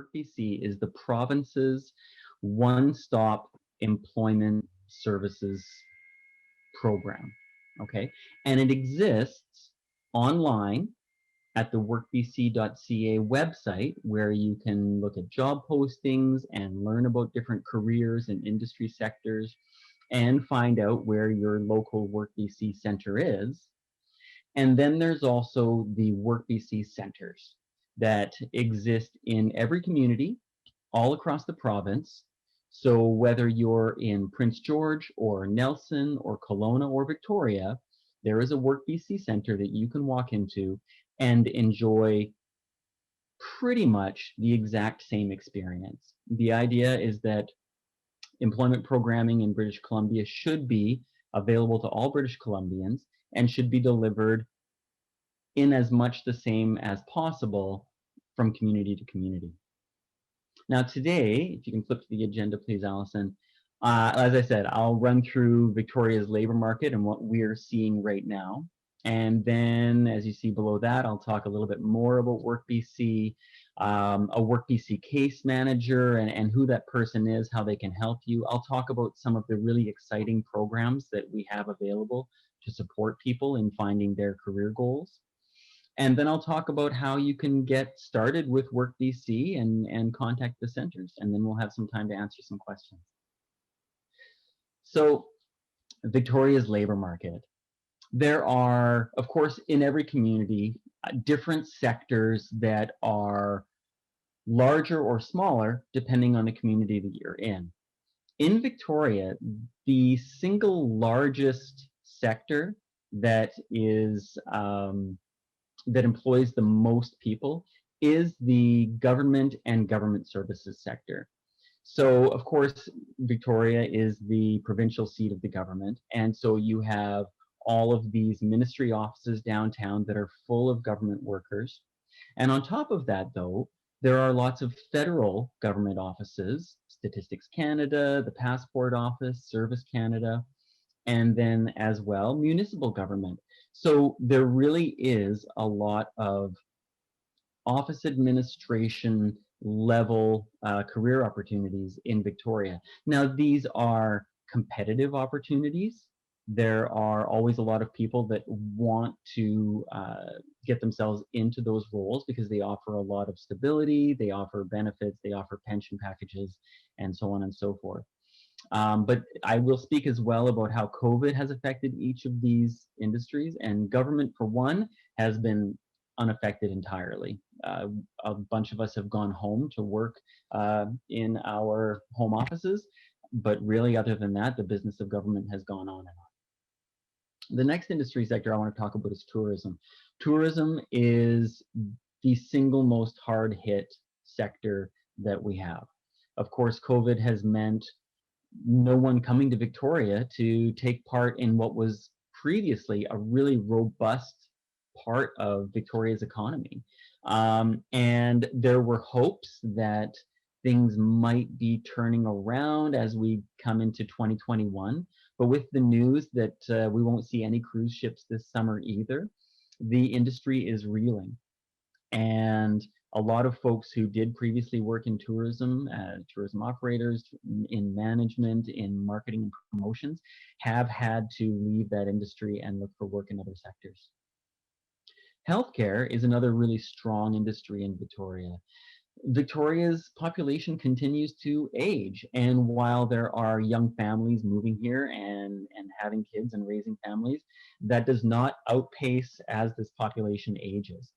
WorkBC is the province's one-stop employment services program, okay? And it exists online at the workbc.ca website, where you can look at job postings and learn about different careers and industry sectors and find out where your local WorkBC center is. And then there's also the WorkBC centers that exist in every community all across the province. So whether you're in Prince George or Nelson or Kelowna or Victoria, there is a WorkBC center that you can walk into and enjoy pretty much the exact same experience. The idea is that employment programming in British Columbia should be available to all British Columbians and should be delivered in as much the same as possible from community to community. Now today, if you can flip to the agenda, please, Allison. As I said, I'll run through Victoria's labor market and what we're seeing right now. And then, as you see below that, I'll talk a little bit more about WorkBC, a WorkBC case manager and who that person is, how they can help you. I'll talk about some of the really exciting programs that we have available to support people in finding their career goals. And then I'll talk about how you can get started with WorkBC and contact the centers. And then we'll have some time to answer some questions. So Victoria's labor market. There are, of course, in every community, different sectors that are larger or smaller, depending on the community that you're in. In Victoria, the single largest sector that is that employs the most people is the government and government services sector. So, of course, Victoria is the provincial seat of the government, and so you have all of these ministry offices downtown that are full of government workers. And on top of that, though, there are lots of federal government offices, Statistics Canada, the Passport Office, Service Canada, and then as well, municipal government. So there really is a lot of office administration level career opportunities in Victoria. Now, these are competitive opportunities. There are always a lot of people that want to get themselves into those roles because they offer a lot of stability, they offer benefits, they offer pension packages, and so on and so forth. But I will speak as well about how COVID has affected each of these industries, and government, for one, has been unaffected entirely. A bunch of us have gone home to work in our home offices, but really, other than that, the business of government has gone on and on. The next industry sector I want to talk about is tourism. Tourism is the single most hard hit sector that we have. Of course, COVID has meant no one coming to Victoria to take part in what was previously a really robust part of Victoria's economy. And there were hopes that things might be turning around as we come into 2021. But with the news that we won't see any cruise ships this summer either, the industry is reeling. And a lot of folks who did previously work in tourism, tourism operators, in management, in marketing and promotions, have had to leave that industry and look for work in other sectors. Healthcare is another really strong industry in Victoria. Victoria's population continues to age, and while there are young families moving here and having kids and raising families, that does not outpace as this population ages.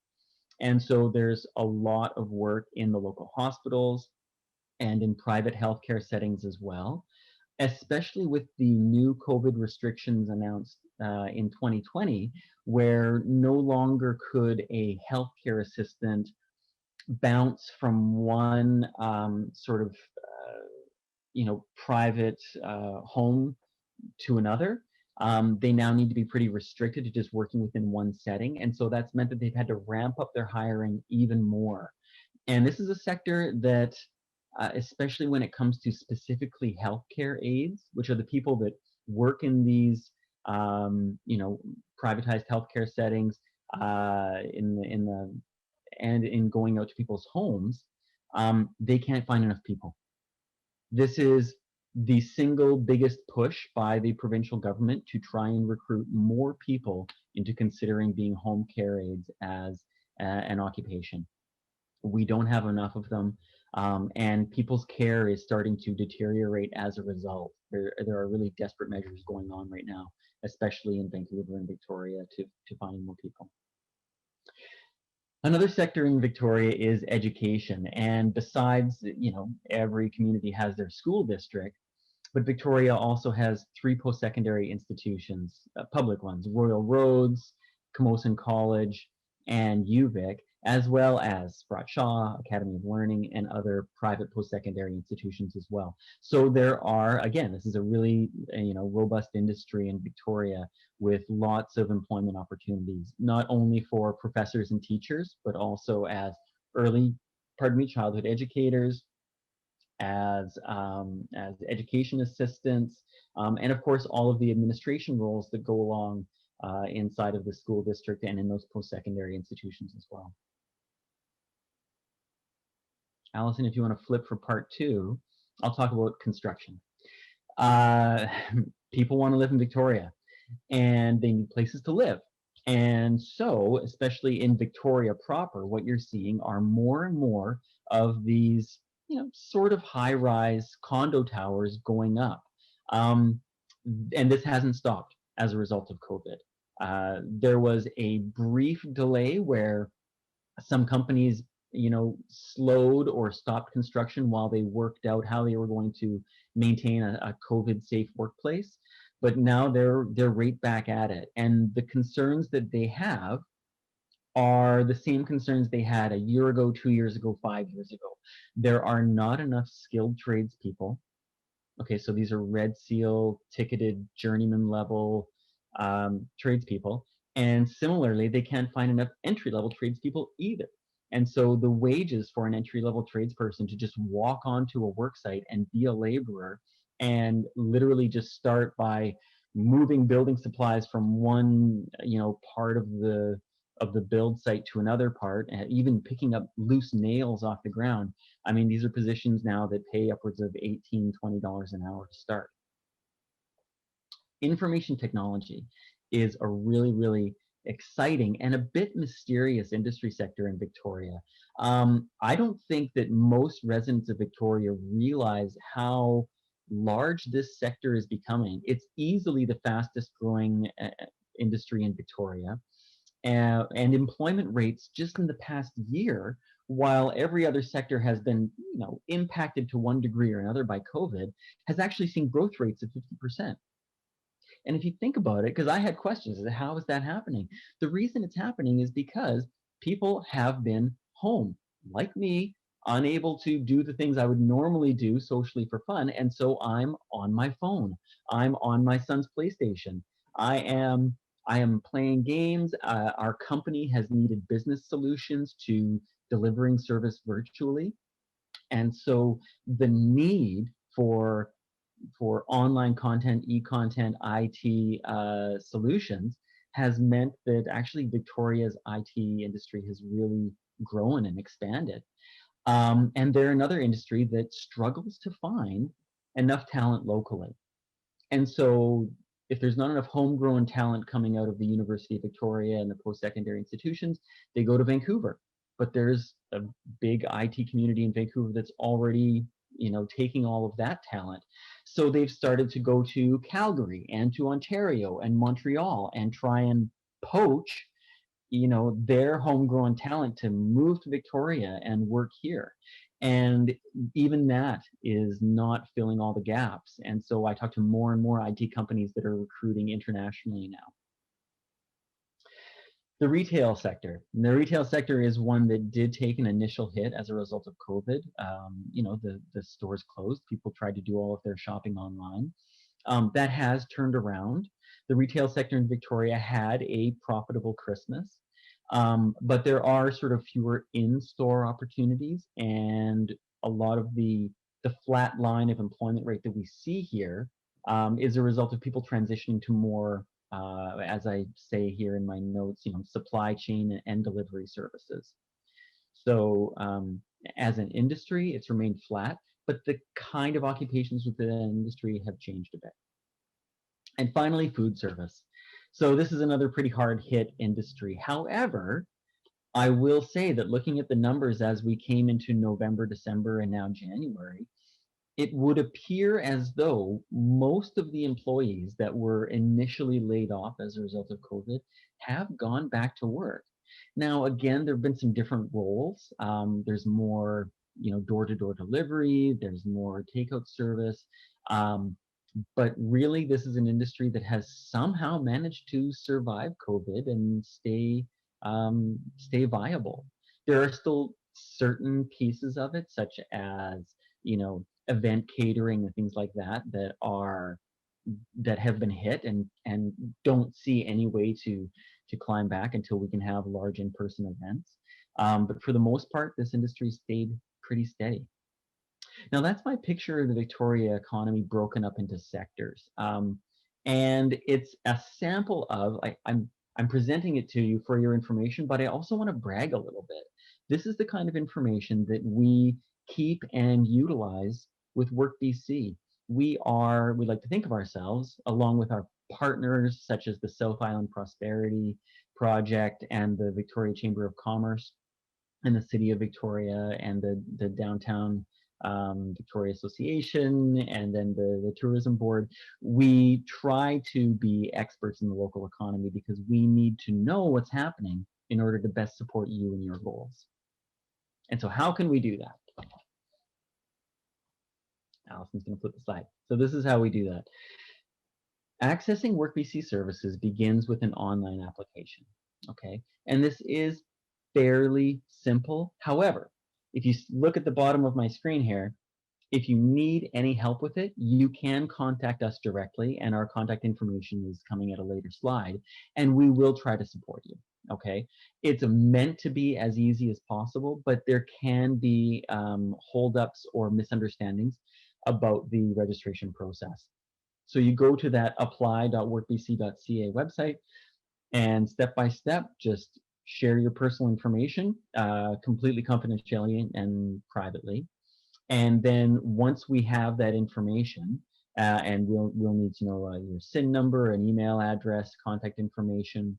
And so there's a lot of work in the local hospitals and in private healthcare settings as well, especially with the new COVID restrictions announced in 2020, where no longer could a healthcare assistant bounce from one private home to another. They now need to be pretty restricted to just working within one setting. And so that's meant that they've had to ramp up their hiring even more. And this is a sector that, especially when it comes to specifically healthcare aides, which are the people that work in these, privatized healthcare settings, and in going out to people's homes, They can't find enough people. This is the single biggest push by the provincial government to try and recruit more people into considering being home care aides as an occupation. We don't have enough of them, and people's care is starting to deteriorate as a result. There are really desperate measures going on right now, especially in Vancouver and Victoria, to find more people. Another sector in Victoria is education, and besides, every community has their school district, but Victoria also has three post-secondary institutions, public ones: Royal Roads, Camosun College, and UVic, as well as Sprott Shaw, Academy of Learning, and other private post-secondary institutions as well. So there are, again, this is a really robust industry in Victoria with lots of employment opportunities, not only for professors and teachers, but also as childhood educators, as education assistants, and of course all of the administration roles that go along inside of the school district and in those post-secondary institutions as well. Allison, if you want to flip for part 2, I'll talk about construction. People want to live in Victoria, and they need places to live. And so, especially in Victoria proper, what you're seeing are more and more of these, sort of high-rise condo towers going up. And this hasn't stopped as a result of COVID. There was a brief delay where some companies, slowed or stopped construction while they worked out how they were going to maintain a COVID-safe workplace. But now they're right back at it, and the concerns that they have are the same concerns they had a year ago, 2 years ago, 5 years ago. There are not enough skilled tradespeople. Okay, so these are Red Seal ticketed journeyman level tradespeople, and similarly, they can't find enough entry-level tradespeople either. And so the wages for an entry-level tradesperson to just walk onto a work site and be a laborer and literally just start by moving building supplies from one part of the build site to another part, and even picking up loose nails off the ground. I mean, these are positions now that pay upwards of $18, $20 an hour to start. Information technology is a really, really exciting and a bit mysterious industry sector in Victoria. I don't think that most residents of Victoria realize how large this sector is becoming. It's easily the fastest growing industry in Victoria. And employment rates just in the past year, while every other sector has been impacted to one degree or another by COVID, has actually seen growth rates of 50%. And if you think about it, because I had questions, how is that happening? The reason it's happening is because people have been home, like me, unable to do the things I would normally do socially for fun. And so I'm on my phone. I'm on my son's PlayStation. I am playing games. Our company has needed business solutions to delivering service virtually. And so the need for online content, e-content, IT solutions has meant that actually Victoria's IT industry has really grown and expanded. And they're another industry that struggles to find enough talent locally. And so if there's not enough homegrown talent coming out of the University of Victoria and the post-secondary institutions, they go to Vancouver. But there's a big IT community in Vancouver that's already taking all of that talent. So they've started to go to Calgary and to Ontario and Montreal and try and poach their homegrown talent to move to Victoria and work here. And even that is not filling all the gaps. And so I talk to more and more IT companies that are recruiting internationally now. The retail sector. And the retail sector is one that did take an initial hit as a result of COVID. The stores closed. People tried to do all of their shopping online. That has turned around. The retail sector in Victoria had a profitable Christmas, but there are sort of fewer in-store opportunities, and a lot of the flat line of employment rate that we see here is a result of people transitioning to more, as I say here in my notes, supply chain and delivery services. So, as an industry, it's remained flat, but the kind of occupations within the industry have changed a bit. And finally, food service. So this is another pretty hard hit industry. However, I will say that looking at the numbers as we came into November, December, and now January, it would appear as though most of the employees that were initially laid off as a result of COVID have gone back to work. Now, again, there have been some different roles. There's more, door-to-door delivery. There's more takeout service. But really, this is an industry that has somehow managed to survive COVID and stay viable. There are still certain pieces of it, such as event catering and things like that, that have been hit and don't see any way to climb back until we can have large in-person events. But for the most part, this industry stayed pretty steady. Now that's my picture of the Victoria economy broken up into sectors. And it's a sample of, I'm presenting it to you for your information, but I also want to brag a little bit. This is the kind of information that we keep and utilize with Work BC. We like to think of ourselves, along with our partners such as the South Island Prosperity Project and the Victoria Chamber of Commerce and the City of Victoria and the Downtown Victoria Association, and then the Tourism Board. We try to be experts in the local economy because we need to know what's happening in order to best support you and your goals. And so how can we do that? Allison's going to flip the slide. So this is how we do that. Accessing WorkBC services begins with an online application, okay? And this is fairly simple. However, if you look at the bottom of my screen here, if you need any help with it, you can contact us directly, and our contact information is coming at a later slide, and we will try to support you, okay? It's meant to be as easy as possible, but there can be holdups or misunderstandings about the registration process. So you go to that apply.workbc.ca website, and step by step, just share your personal information, completely confidentially and privately. And then once we have that information, and we'll need to know your SIN number, an email address, contact information,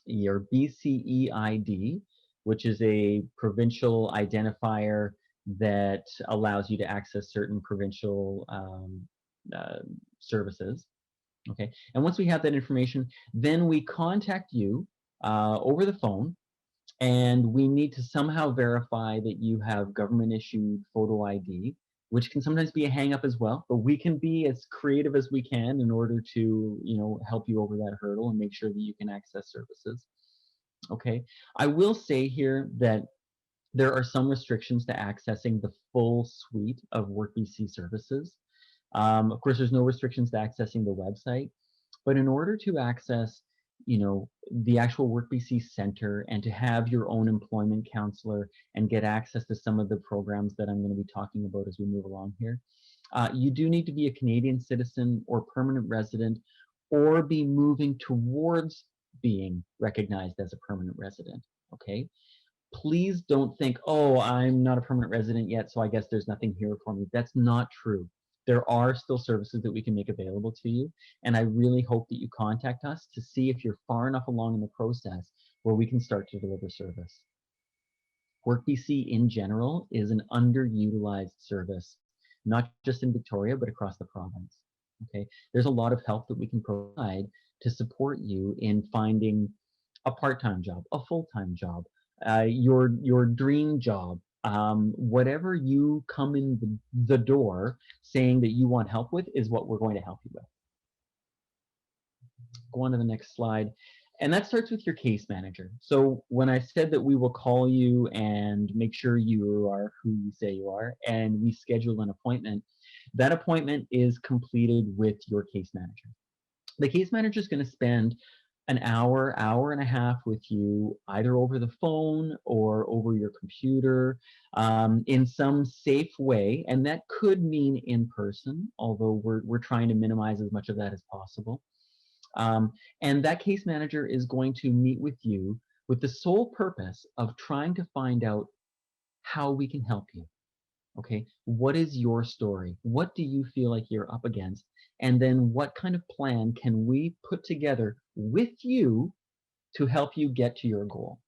your BCE ID, which is a provincial identifier that allows you to access certain provincial services. Okay, and once we have that information, then we contact you over the phone, and we need to somehow verify that you have government issued photo ID, which can sometimes be a hang up as well, but we can be as creative as we can in order to help you over that hurdle and make sure that you can access services. Okay, I will say here that there are some restrictions to accessing the full suite of WorkBC services. Of course, there's no restrictions to accessing the website, but in order to access, the actual WorkBC Center and to have your own employment counselor and get access to some of the programs that I'm going to be talking about as we move along here, you do need to be a Canadian citizen or permanent resident, or be moving towards being recognized as a permanent resident, okay? Please don't think, oh, I'm not a permanent resident yet, so I guess there's nothing here for me. That's not true. There are still services that we can make available to you, and I really hope that you contact us to see if you're far enough along in the process where we can start to deliver service. WorkBC in general is an underutilized service, not just in Victoria, but across the province. Okay, there's a lot of help that we can provide to support you in finding a part-time job, a full-time job, your dream job, whatever you come in the door saying that you want help with is what we're going to help you with. Go on to the next slide. And that starts with your case manager. So when I said that we will call you and make sure you are who you say you are, and we schedule an appointment, that appointment is completed with your case manager. The case manager is going to spend an hour, hour and a half with you, either over the phone or over your computer, in some safe way. And that could mean in person, although we're trying to minimize as much of that as possible. And that case manager is going to meet with you with the sole purpose of trying to find out how we can help you. Okay, what is your story? What do you feel like you're up against? And then what kind of plan can we put together with you to help you get to your goal?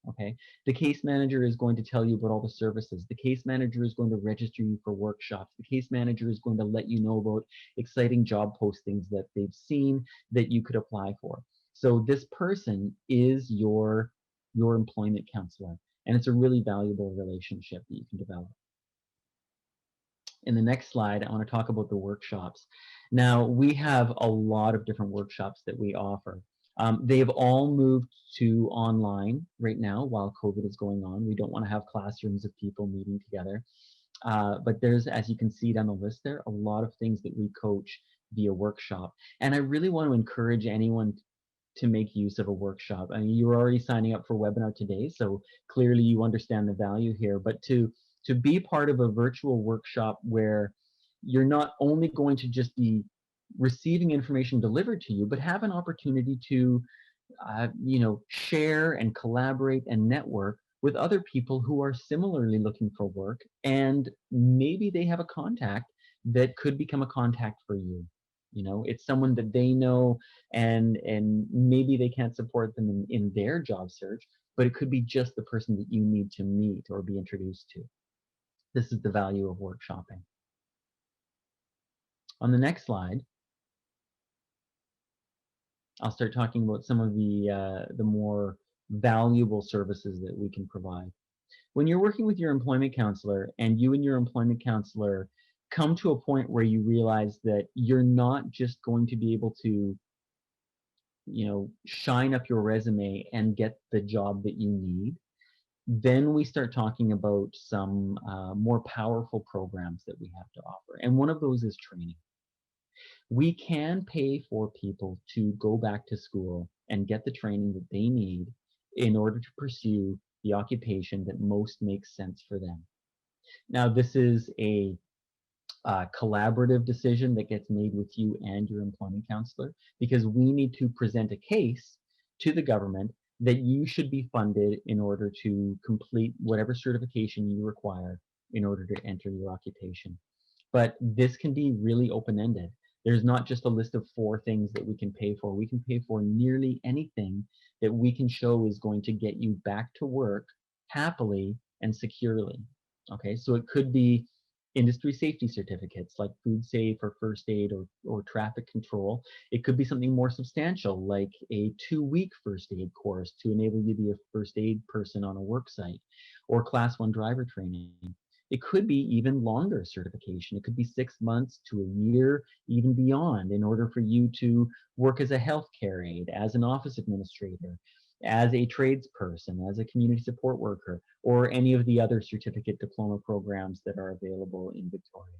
Okay, the case manager is going to tell you about all the services. The case manager is going to register you for workshops. The case manager is going to let you know about exciting job postings that they've seen that you could apply for. So this person is your employment counselor, and it's a really valuable relationship that you can develop. In the next slide, I want to talk about the workshops. Now, we have a lot of different workshops that we offer. They've all moved to online right now while COVID is going on. We don't want to have classrooms of people meeting together. But there's, as you can see down the list there, a lot of things that we coach via workshop. And I really want to encourage anyone to make use of a workshop. I mean, you're already signing up for a webinar today, so clearly you understand the value here. But to be part of a virtual workshop where you're not only going to just be receiving information delivered to you, but have an opportunity to share and collaborate and network with other people who are similarly looking for work, and maybe they have a contact that could become a contact for you. It's someone that they know, and maybe they can't support them in their job search, but it could be just the person that you need to meet or be introduced to. This is the value of workshopping. On the next slide, I'll start talking about some of the more valuable services that we can provide. When you're working with your employment counselor and you and your employment counselor come to a point where you realize that you're not just going to be able to, shine up your resume and get the job that you need, then we start talking about some more powerful programs that we have to offer. And one of those is training. We can pay for people to go back to school and get the training that they need in order to pursue the occupation that most makes sense for them. Now, this is a collaborative decision that gets made with you and your employment counselor, because we need to present a case to the government that you should be funded in order to complete whatever certification you require in order to enter your occupation. But this can be really open-ended. There's not just a list of 4 things that we can pay for. We can pay for nearly anything that we can show is going to get you back to work happily and securely. Okay, so it could be industry safety certificates like food safe or first aid or traffic control. It could be something more substantial like a 2-week first aid course to enable you to be a first aid person on a work site, or class 1 driver training. It could be even longer certification. It could be 6 months to a year, even beyond, in order for you to work as a healthcare aide, as an office administrator, as a tradesperson, as a community support worker, or any of the other certificate diploma programs that are available in Victoria.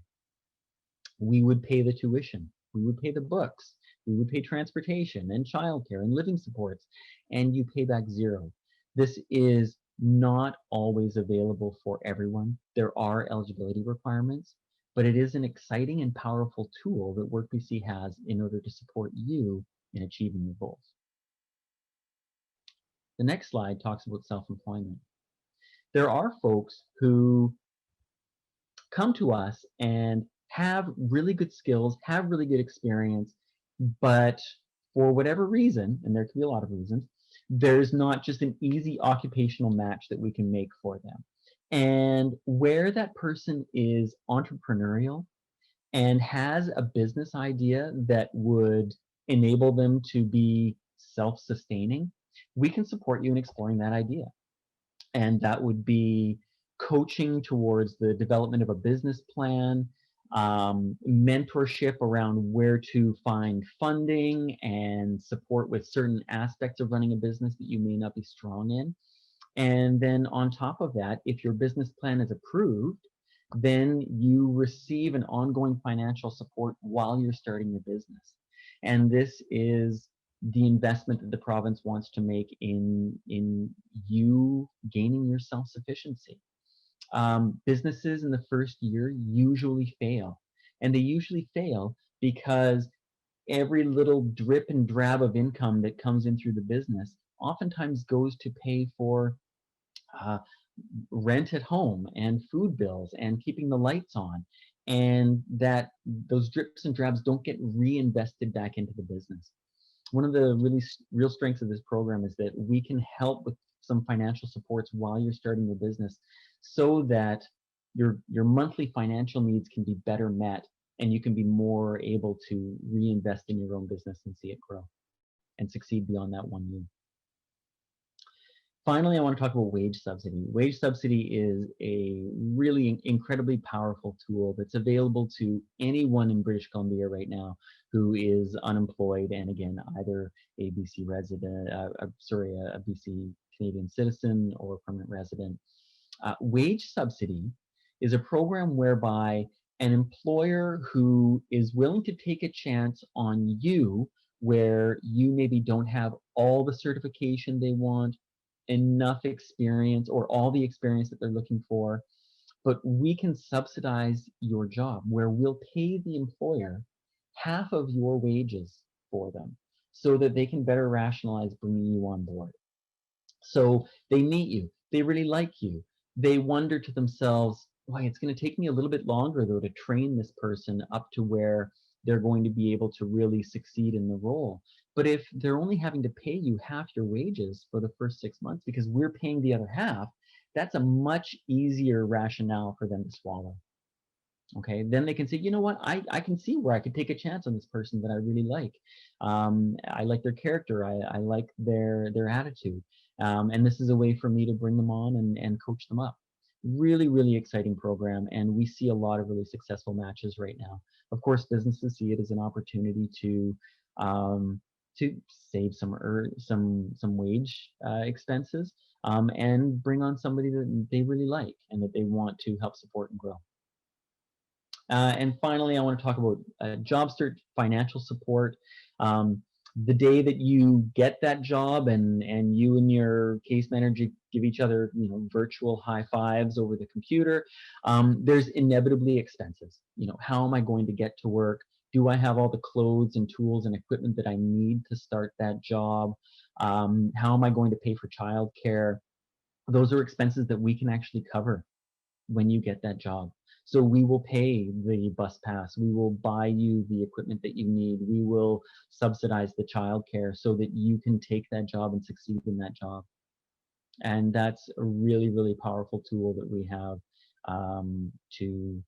We would pay the tuition. We would pay the books. We would pay transportation and childcare and living supports, and you pay back zero. This is not always available for everyone. There are eligibility requirements, but it is an exciting and powerful tool that WorkBC has in order to support you in achieving your goals. The next slide talks about self-employment. There are folks who come to us and have really good skills, have really good experience, but for whatever reason, and there can be a lot of reasons, there's not just an easy occupational match that we can make for them. And where that person is entrepreneurial and has a business idea that would enable them to be self-sustaining, we can support you in exploring that idea. And that would be coaching towards the development of a business plan, mentorship around where to find funding and support with certain aspects of running a business that you may not be strong in. And then on top of that, if your business plan is approved, then you receive an ongoing financial support while you're starting your business. And this is the investment that the province wants to make in you gaining your self-sufficiency. Businesses in the first year usually fail. And they usually fail because every little drip and drab of income that comes in through the business oftentimes goes to pay for rent at home and food bills and keeping the lights on, and that those drips and drabs don't get reinvested back into the business. One of the really real strengths of this program is that we can help with some financial supports while you're starting your business, so that your monthly financial needs can be better met, and you can be more able to reinvest in your own business and see it grow and succeed beyond that 1 year. Finally, I want to talk about wage subsidy. Wage subsidy is a really incredibly powerful tool that's available to anyone in British Columbia right now who is unemployed, and again, either a BC resident, a BC Canadian citizen or permanent resident. Wage subsidy is a program whereby an employer who is willing to take a chance on you, where you maybe don't have all the certification they want, enough experience, or all the experience that they're looking for, but we can subsidize your job, where we'll pay the employer half of your wages for them so that they can better rationalize bringing you on board. So they meet you, they really like you, they wonder to themselves, why, it's going to take me a little bit longer though to train this person up to where they're going to be able to really succeed in the role. But if they're only having to pay you half your wages for the first 6 months because we're paying the other half, that's a much easier rationale for them to swallow. Okay, then they can say, you know what, I can see where I could take a chance on this person that I really like. I like their character, I like their attitude. And this is a way for me to bring them on and coach them up. Really, really exciting program, and we see a lot of really successful matches right now. Of course, businesses see it as an opportunity to save some wage expenses, and bring on somebody that they really like and that they want to help support and grow. And finally, I want to talk about job search, financial support. The day that you get that job, and you and your case manager give each other, virtual high fives over the computer, there's inevitably expenses. How am I going to get to work? Do I have all the clothes and tools and equipment that I need to start that job? How am I going to pay for childcare? Those are expenses that we can actually cover when you get that job. So we will pay the bus pass, we will buy you the equipment that you need, we will subsidize the childcare so that you can take that job and succeed in that job. And that's a really, really powerful tool that we have to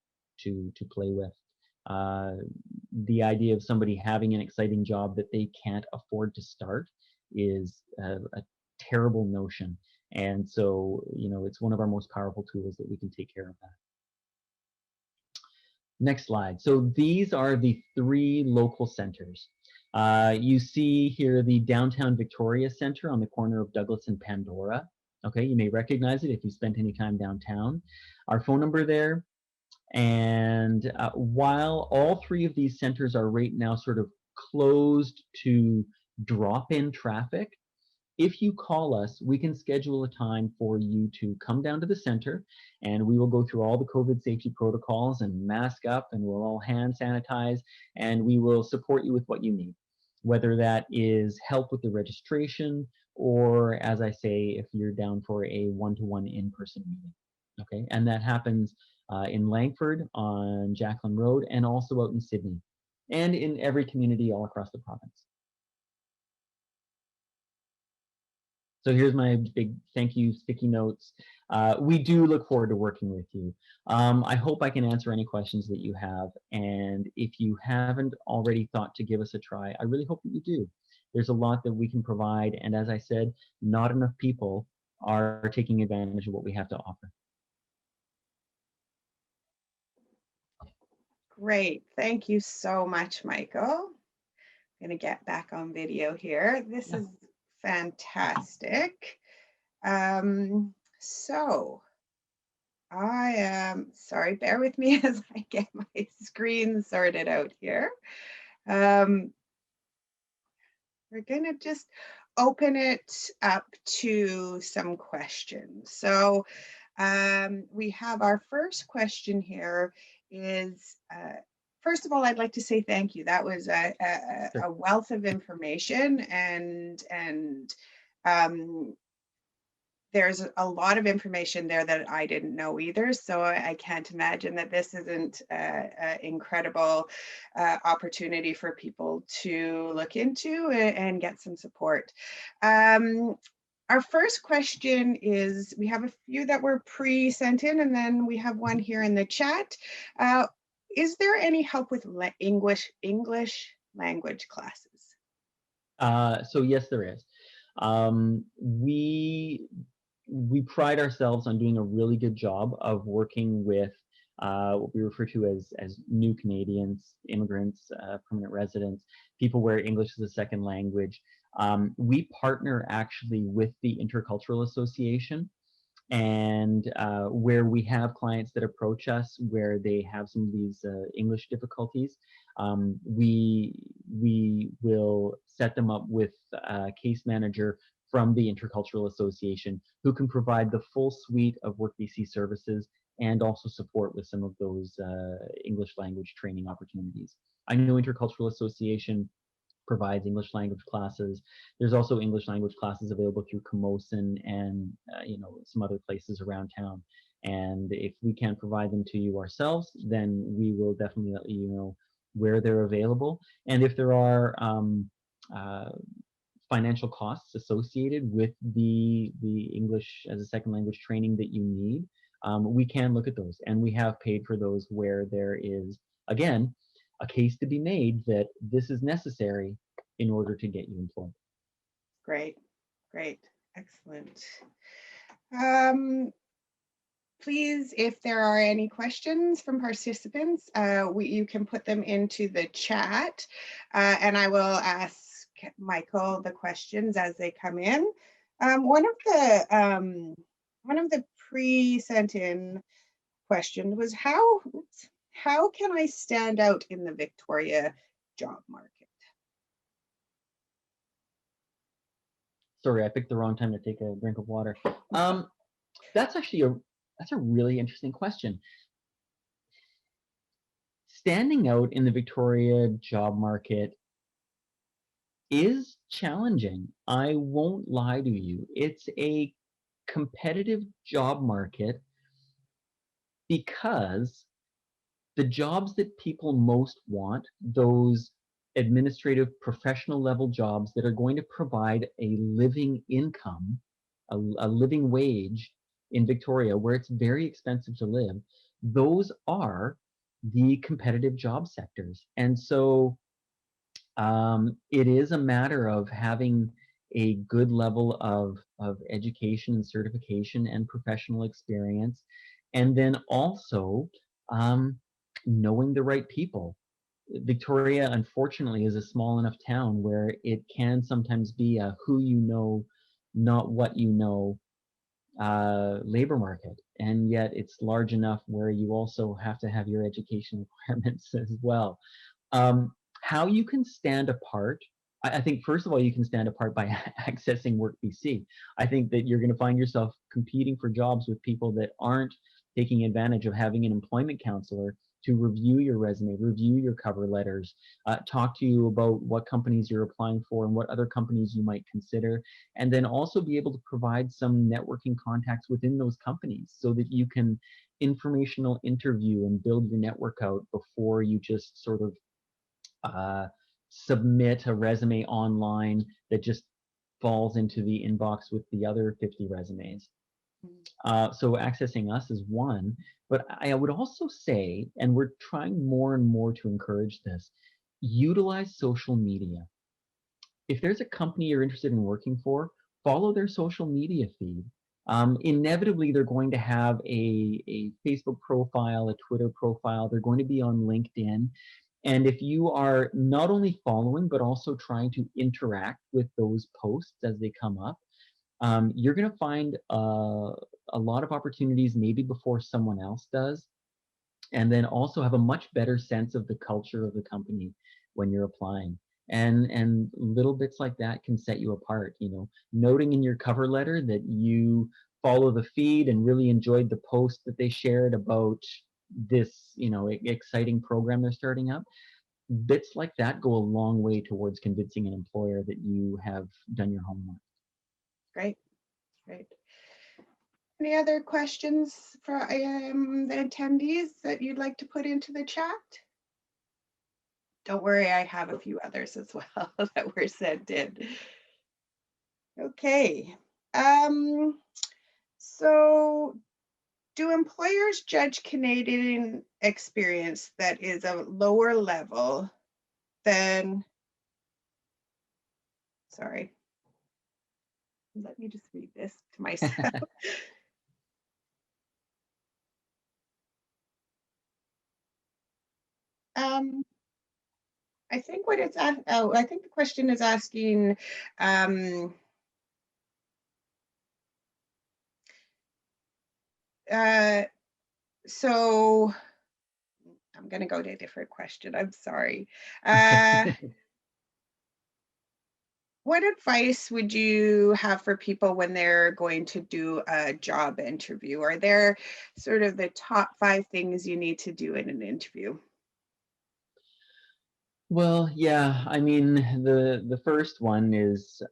play with. The idea of somebody having an exciting job that they can't afford to start is a terrible notion. And so, it's one of our most powerful tools that we can take care of that. Next slide. So these are the 3 local centers. You see here the Downtown Victoria Center on the corner of Douglas and Pandora. Okay, you may recognize it if you spent any time downtown. Our phone number there. And while all 3 of these centers are right now sort of closed to drop-in traffic, if you call us, we can schedule a time for you to come down to the center, and we will go through all the COVID safety protocols and mask up, and we'll all hand sanitize, and we will support you with what you need, whether that is help with the registration, or, as I say, if you're down for a one-to-one in-person meeting. Okay, and that happens in Langford on Jacqueline Road, and also out in Sydney, and in every community all across the province. So here's my big thank you sticky notes. We do look forward to working with you. I hope I can answer any questions that you have. And if you haven't already thought to give us a try, I really hope that you do. There's a lot that we can provide. And as I said, not enough people are taking advantage of what we have to offer. Great. Thank you so much, Michael. I'm going to get back on video here. This is fantastic. So I am, sorry, bear with me as I get my screen sorted out here. We're going to just open it up to some questions. So we have our first question here is, first of all, I'd like to say thank you. That was a wealth of information, and there's a lot of information there that I didn't know either. So I can't imagine that this isn't an incredible opportunity for people to look into and get some support. Um, our first question is, we have a few that were pre-sent in, and then we have one here in the chat. Uh, is there any help with English language classes? So yes, there is. We pride ourselves on doing a really good job of working with what we refer to as new Canadians, immigrants, permanent residents, people where English is a second language. We partner actually with the Intercultural Association, and where we have clients that approach us where they have some of these English difficulties, we will set them up with a case manager from the Intercultural Association who can provide the full suite of Work BC services and also support with some of those English language training opportunities. I know Intercultural Association provides English language classes. There's also English language classes available through Camosun and some other places around town. And if we can't provide them to you ourselves, then we will definitely let you know where they're available. And if there are uh, financial costs associated with the English as a second language training that you need, we can look at those. And we have paid for those where there is, again, a case to be made that this is necessary in order to get you employed. Great, great, excellent. Um, Please, if there are any questions from participants, you can put them into the chat, and I will ask Michael the questions as they come in. One of the pre-sent in questions was how can I stand out in the Victoria job market? Sorry, I picked the wrong time to take a drink of water. That's actually that's a really interesting question. Standing out in the Victoria job market is challenging. I won't lie to you. It's a competitive job market because the jobs that people most want, those administrative professional level jobs that are going to provide a living income, a living wage in Victoria where it's very expensive to live, those are the competitive job sectors. And so it is a matter of having a good level of education and certification and professional experience, and then also knowing the right people. Victoria, unfortunately, is a small enough town where it can sometimes be a who you know, not what you know labor market. And yet it's large enough where you also have to have your education requirements as well. Um, how you can stand apart, I think first of all, you can stand apart by accessing Work BC. I think that you're going to find yourself competing for jobs with people that aren't taking advantage of having an employment counselor to review your resume, review your cover letters, talk to you about what companies you're applying for and what other companies you might consider, and then also be able to provide some networking contacts within those companies so that you can informational interview and build your network out before you just sort of submit a resume online that just falls into the inbox with the other 50 resumes. So accessing us is one, but I would also say, and we're trying more and more to encourage this, utilize social media. If there's a company you're interested in working for, follow their social media feed. Inevitably, they're going to have a Facebook profile, a Twitter profile. They're going to be on LinkedIn. And if you are not only following, but also trying to interact with those posts as they come up, you're going to find a lot of opportunities maybe before someone else does. And then also have a much better sense of the culture of the company when you're applying. And little bits like that can set you apart, noting in your cover letter that you follow the feed and really enjoyed the post that they shared about this, exciting program they're starting up. Bits like that go a long way towards convincing an employer that you have done your homework. Great, great. Any other questions for the attendees that you'd like to put into the chat? Don't worry, I have a few others as well that were sent in. Okay. So do employers judge Canadian experience that is a lower level than, sorry, let me just read this to myself. I think what it's at, oh, I think the question is asking, so I'm going to go to a different question. I'm sorry. What advice would you have for people when they're going to do a job interview? Are there sort of the top 5 things you need to do in an interview? Well, yeah, I mean, the first one is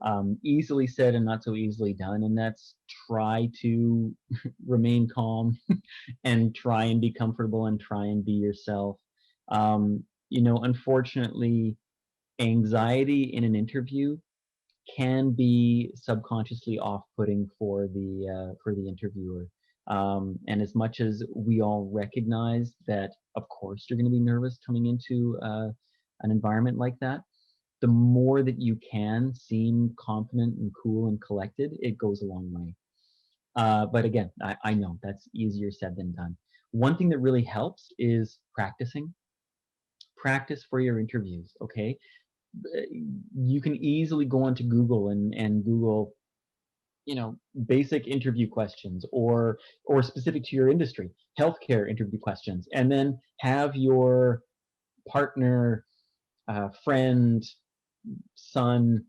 easily said and not so easily done, and that's try to remain calm and try and be comfortable and try and be yourself. Unfortunately, anxiety in an interview can be subconsciously off-putting for the interviewer. And as much as we all recognize that, of course, you're going to be nervous coming into an environment like that, the more that you can seem confident and cool and collected, it goes a long way. But again, I know that's easier said than done. One thing that really helps is practicing. Practice for your interviews, okay? You can easily go onto Google and Google, basic interview questions or specific to your industry, healthcare interview questions, and then have your partner, friend, son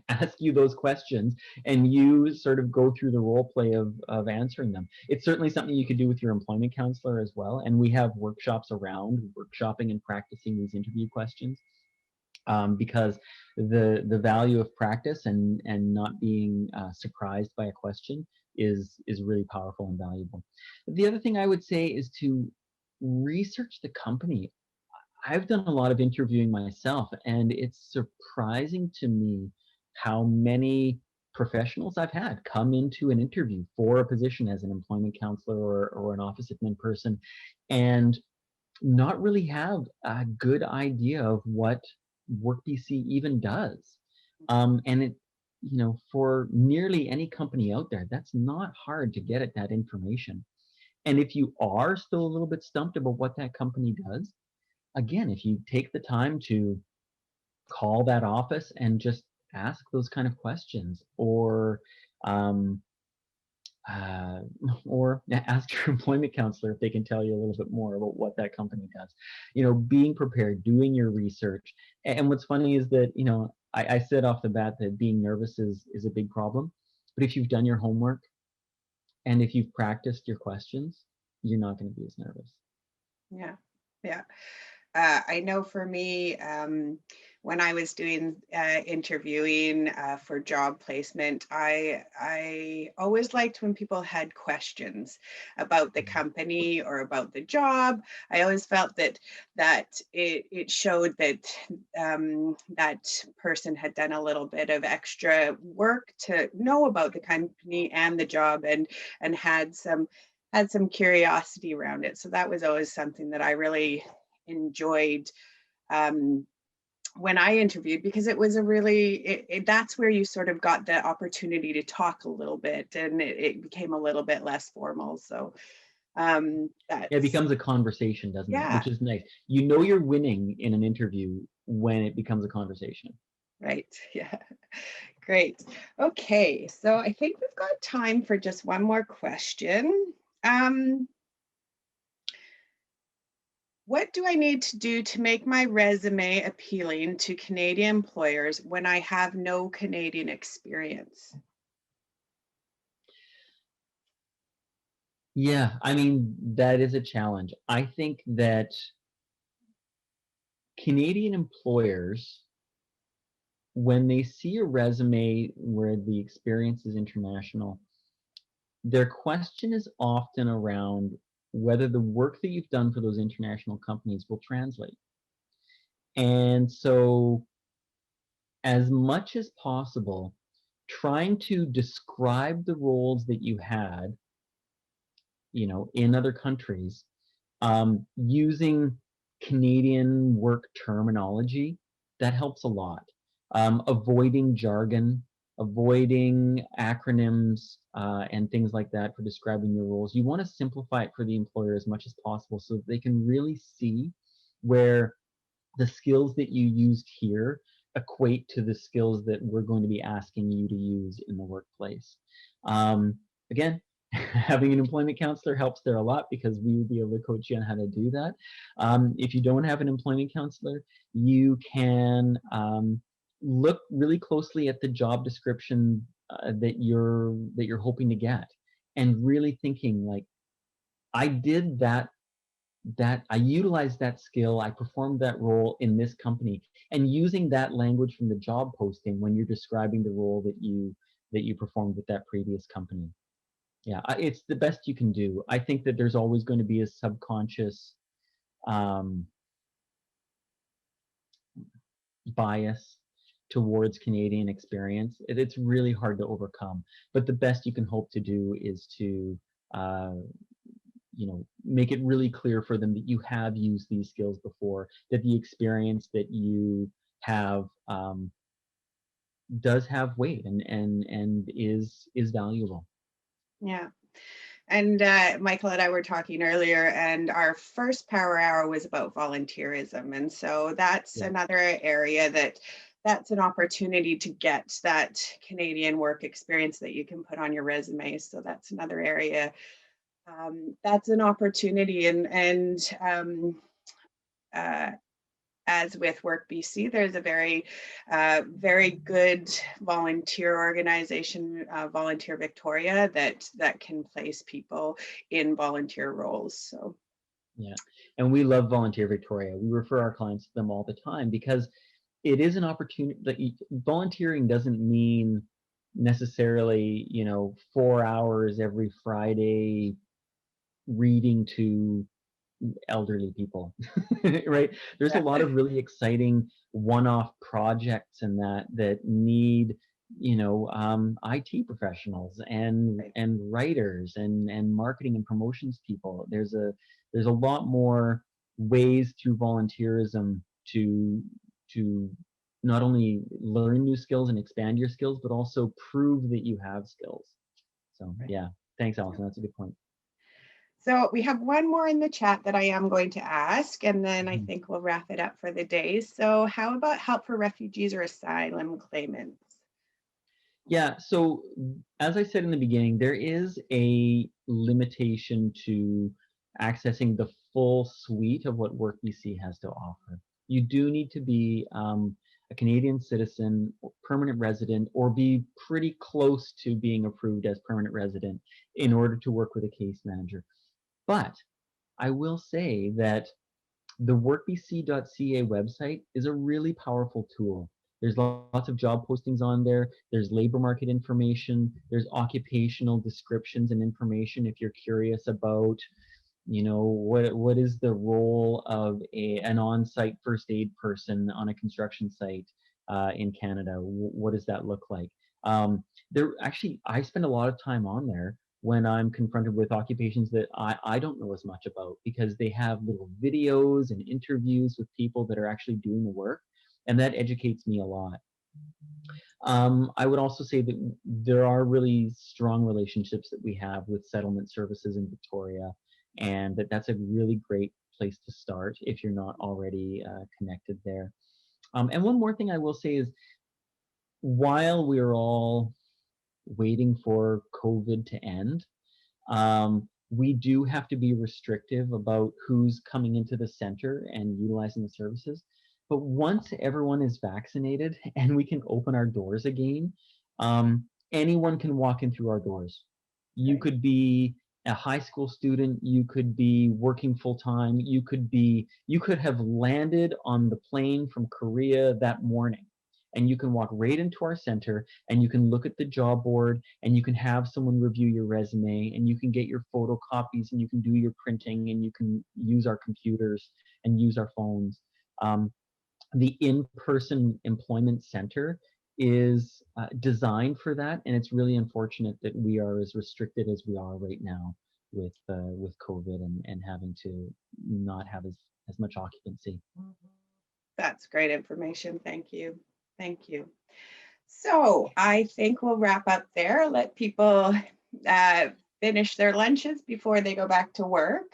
ask you those questions, and you sort of go through the role play of answering them. It's certainly something you could do with your employment counselor as well, and we have workshops around workshopping and practicing these interview questions, because the value of practice and not being surprised by a question is really powerful and valuable. The other thing I would say is to research the company. I've done a lot of interviewing myself, and it's surprising to me how many professionals I've had come into an interview for a position as an employment counselor or an office admin person, and not really have a good idea of what Work BC even does. And for nearly any company out there, that's not hard to get at that information. And if you are still a little bit stumped about what that company does, again, if you take the time to call that office and just ask those kind of questions, um, uh, or ask your employment counselor if they can tell you a little bit more about what that company does. Being prepared, doing your research. And what's funny is that, I said off the bat that being nervous is a big problem. But if you've done your homework and if you've practiced your questions, you're not going to be as nervous. Yeah. Yeah. I know for me, when I was doing interviewing for job placement, I always liked when people had questions about the company or about the job. I always felt that it showed that that person had done a little bit of extra work to know about the company and the job, and had some curiosity around it. So that was always something that I really enjoyed um, when I interviewed, because it was a really, that's where you sort of got the opportunity to talk a little bit, and it became a little bit less formal. So It that's, becomes a conversation, doesn't it? yeah, Which is nice. You're winning in an interview when it becomes a conversation. right. Yeah, great. Okay, so I think we've got time for just one more question. Um, What do I need to do to make my resume appealing to Canadian employers when I have no Canadian experience? Yeah, I mean, that is a challenge. I think that Canadian employers, when they see a resume where the experience is international, their question is often around whether the work that you've done for those international companies will translate. And so, as much as possible, trying to describe the roles that you had, in other countries, using Canadian work terminology, that helps a lot. Avoiding jargon, avoiding acronyms, and things like that for describing your roles. You want to simplify it for the employer as much as possible so that they can really see where the skills that you used here equate to the skills that we're going to be asking you to use in the workplace. Again, having an employment counselor helps there a lot because we would be able to coach you on how to do that. If you don't have an employment counselor, you can look really closely at the job description that you're hoping to get, and really thinking like, I did that I utilized that skill, I performed that role in this company, and using that language from the job posting when you're describing the role that you performed with that previous company. Yeah, it's the best you can do. I think that there's always going to be a subconscious um, bias towards Canadian experience. It's really hard to overcome, but the best you can hope to do is to uh, make it really clear for them that you have used these skills before, that the experience that you have does have weight and is valuable. Yeah. And Michael and I were talking earlier, and our first power hour was about volunteerism. And so that's Yeah. another area that's an opportunity to get that Canadian work experience that you can put on your resume. So that's another area. That's an opportunity. Uh, as with Work BC, there's a very good volunteer organization, Volunteer Victoria, that can place people in volunteer roles. So Yeah. And we love Volunteer Victoria. We refer our clients to them all the time because it is an opportunity that volunteering doesn't mean necessarily, 4 hours every Friday reading to elderly people, right? There's a lot yeah, of really exciting one-off projects and that need, IT professionals and right. and writers and marketing and promotions people. There's a lot more ways through volunteerism to not only learn new skills and expand your skills, but also prove that you have skills. So Right. yeah, thanks, Yeah. Allison. That's a good point. So we have one more in the chat that I am going to ask, and then I Mhm. think we'll wrap it up for the day. So how about help for refugees or asylum claimants? Yeah, so as I said in the beginning, there is a limitation to accessing the full suite of what Work BC has to offer. You do need to be a Canadian citizen, or permanent resident, or be pretty close to being approved as permanent resident in order to work with a case manager. But I will say that the workbc.ca website is a really powerful tool. There's lots of job postings on there. There's labor market information. There's occupational descriptions and information if you're curious about, what is the role of an on-site first aid person on a construction site in Canada? What does that look like? There actually, I spend a lot of time on there when I'm confronted with occupations that I don't know as much about because they have little videos and interviews with people that are actually doing the work, and that educates me a lot. I would also say that there are really strong relationships that we have with settlement services in Victoria, and that's a really great place to start if you're not already connected there. And one more thing I will say is while we're all waiting for COVID to end, we do have to be restrictive about who's coming into the center and utilizing the services. But once everyone is vaccinated and we can open our doors again, anyone can walk in through our doors. You Okay. could be a high school student, you could be working full time, you could have landed on the plane from Korea that morning and you can walk right into our center and you can look at the job board and you can have someone review your resume and you can get your photocopies and you can do your printing and you can use our computers and use our phones. The in-person employment center is designed for that, and it's really unfortunate that we are as restricted as we are right now with COVID and having to not have as much occupancy. That's great information. Thank you. Thank you. So I think we'll wrap up there. Let people uh, finish their lunches before they go back to work.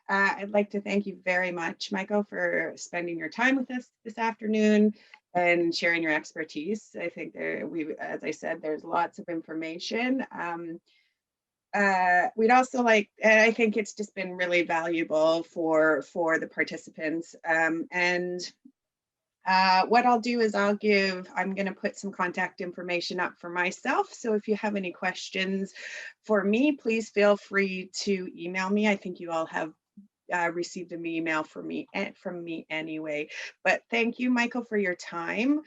I'd like to thank you very much, Michael, for spending your time with us this afternoon and sharing your expertise. I think as I said, there's lots of information. We'd also like, and I think it's just been really valuable for the participants. What I'll do is I'm going to put some contact information up for myself. So if you have any questions for me, please feel free to email me. I think you all have received an email from me anyway. But thank you, Michael, for your time.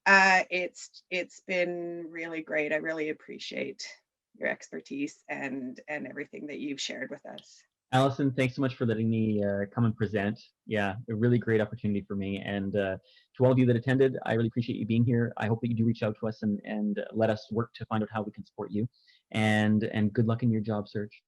It's been really great. I really appreciate your expertise and everything that you've shared with us. Allison, thanks so much for letting me come and present. Yeah, a really great opportunity for me. And to all of you that attended, I really appreciate you being here. I hope that you do reach out to us and let us work to find out how we can support you. And good luck in your job search.